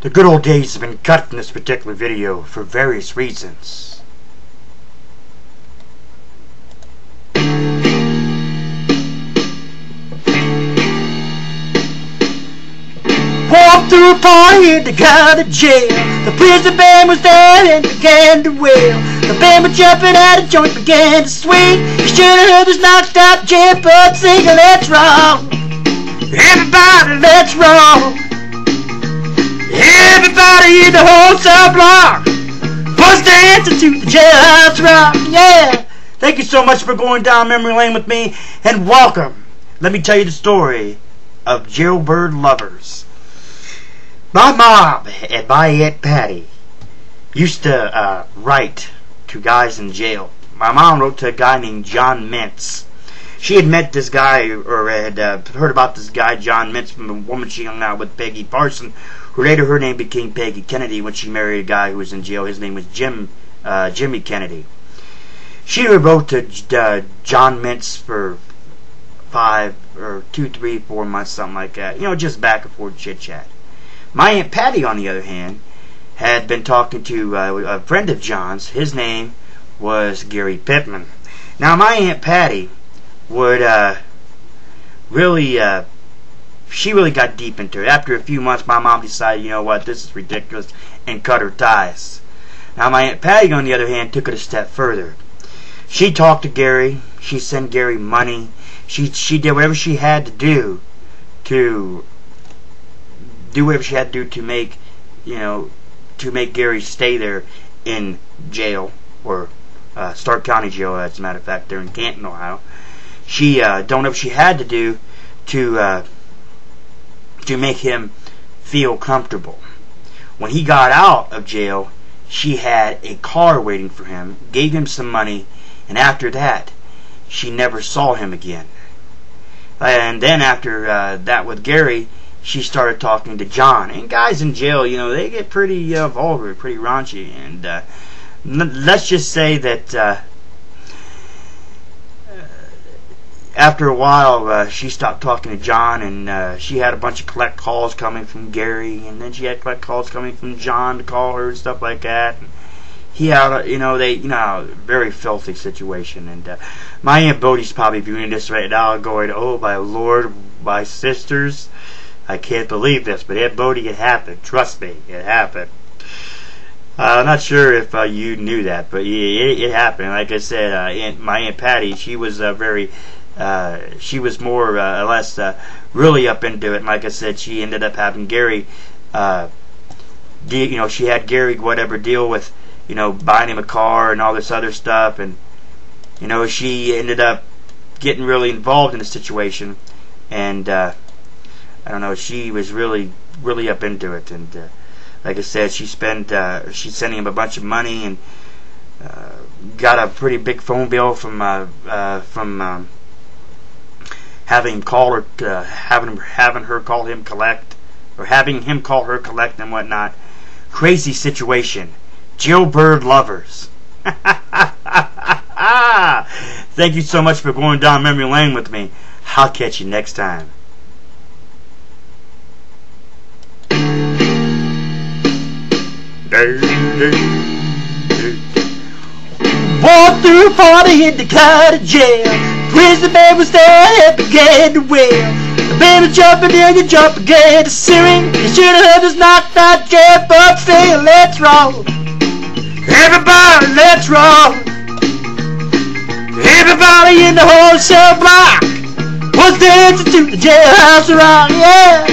The good old days have been cut from this particular video for various reasons. Walked through a party and they got to jail. The prison band was there and began to wail. The band was jumping at a joint, began to swing. You should have heard this knocked out Jailbird singing, let's roll. Everybody, let's roll. Everybody in the whole cell block was dancing to the jailhouse rock. Yeah! Thank you so much for going down memory lane with me, and welcome. Let me tell you the story of Jailbird lovers. My mom and my Aunt Patty used to write to guys in jail. My mom wrote to a guy named John Mintz. She had met this guy, or had heard about this guy, John Mintz, from a woman she hung out with, Peggy Parson, who later her name became Peggy Kennedy when she married a guy who was in jail. His name was Jimmy Kennedy. She wrote to John Mintz for 2, 3, 4 months, something like that. You know, just back and forth chit-chat. My Aunt Patty, on the other hand, had been talking to a friend of John's. His name was Gary Pittman. Now, my Aunt Patty would she really got deep into it. After a few months, my mom decided, you know what, this is ridiculous, and cut her ties. Now, my Aunt Patty, on the other hand, took it a step further. She talked to Gary. She sent Gary money. She did whatever she had to do to make, you know, to make Gary stay there in jail, or Stark County Jail, as a matter of fact, there in Canton, Ohio. She done whatever she had to do to make him feel comfortable. When he got out of jail, she had a car waiting for him, gave him some money, and after that, she never saw him again. And then after that with Gary, she started talking to John. And guys in jail, you know, they get pretty vulgar, pretty raunchy. And let's just say that after a while, she stopped talking to John, and she had a bunch of collect calls coming from Gary, and then she had collect calls coming from John to call her and stuff like that. And he had, very filthy situation. And my Aunt Bodie's probably viewing this right now, going, "Oh my Lord, my sisters, I can't believe this." But Aunt Bodie, it happened. Trust me, it happened. I'm not sure if you knew that, but it happened. Like I said, my Aunt Patty, she was she was more or less really up into it. And like I said, she ended up having Gary, she had Gary whatever deal with, buying him a car and all this other stuff. And, she ended up getting really involved in the situation. And, I don't know, she was really, really up into it. And, like I said, she's sending him a bunch of money, and got a pretty big phone bill from having him call her, having her call him collect, or having him call her collect and whatnot. Crazy situation. Jailbird lovers. Thank you so much for going down memory lane with me. I'll catch you next time. Walked through a party in the county jail. Prison band was there and began to wail. The band was jumping and the jump began to sing. You should have heard this knocked out Jailbird sing, let's roll. Everybody, let's roll. Everybody in the whole cell block was dancing to the jailhouse rock, yeah.